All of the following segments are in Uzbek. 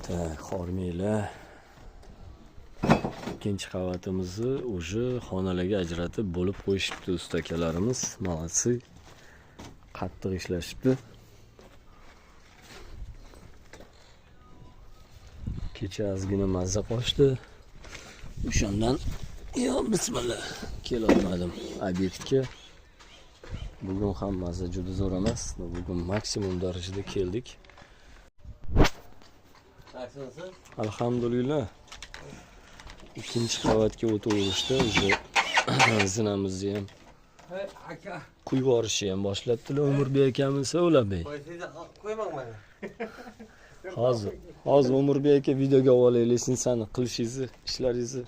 Tak, xormiylar. İkinci qavatimizni o'sha xonalarga ajratib bo'lib qo'yishibdi usta akalarimiz. Молодцы. Qattiq ishlashibdi. Kecha ozgina mazza qochdi. O'shandan yo bismillah kelolmadim obyektga. Bugun ham mazza juda zo'r emas. Bugun maksimum darajada keldik. Alhamdulillah. İkinci qavatga o'tib-o'rishdi. O'sha zinamizni ham quyib yuborishni ham boshlabdilar Umurbek akamiz, O'labek. Hozir Umurbek aka videoga olaylik, sizlarni qilishingizni, ishlaringizni.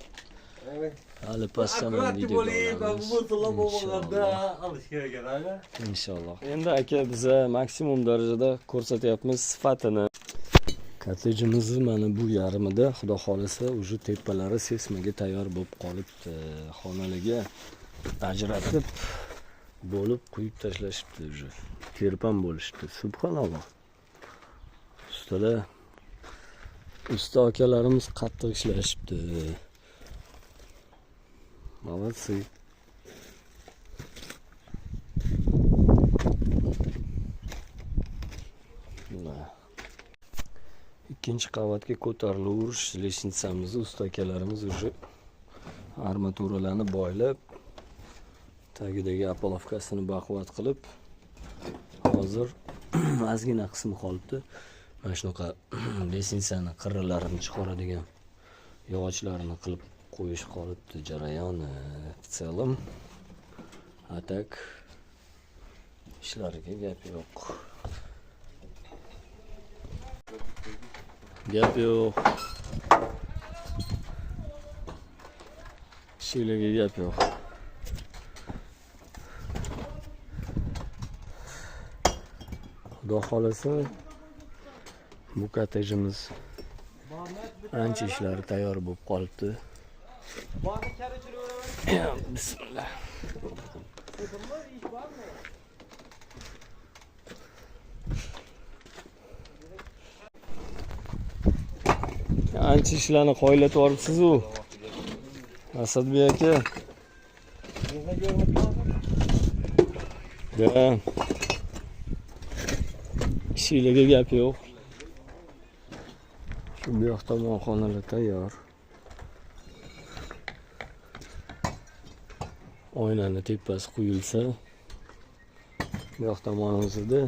Hali pastdan videoga olamiz. Inshaalloh. Endi aka biza maksimum darajada ko'rsatyapmiz sifatini. Kottejimizni mana bu yarmida, xudo xolasa, o'sha tepalari seysmaga tayyor bo'lib qolibdi. Xonalarga ajratib bo'lib quyib tashlashibdi o'sha. Terpam bo'lishdi. Subhanalloh. Ustalar, usta akalarimiz qattiq ishlashibdi. Молодцы. İkinci qavatga ko'tariluverish leshnicamizni usta akalarimiz o'sha armaturalarni boylab, tagidagi apolovkasini baquvvat qilib, hozir ozgina qismi qolibdi. Mana shunaqa leshnicani qirralarini chiqaradigan yog'ochlarini qilib qo'yish qolibdi jarayoni. В целом atak ishlariga gap yo'q. Gap yo'q. Ishlarga gap yo'q. Xudo xolasa bu kottejimiz ancha ishlari tayyor bo'lib qolibdi. Bismillah. Ancha ishlarni qoyillatib yuboribsiz-ku. Asadbek aka. Da. Ishlarga gap yo'q. Shu bu yoqda xonalar tayyor. Oynani tepasi quyilsa, bu yoq tomonimizda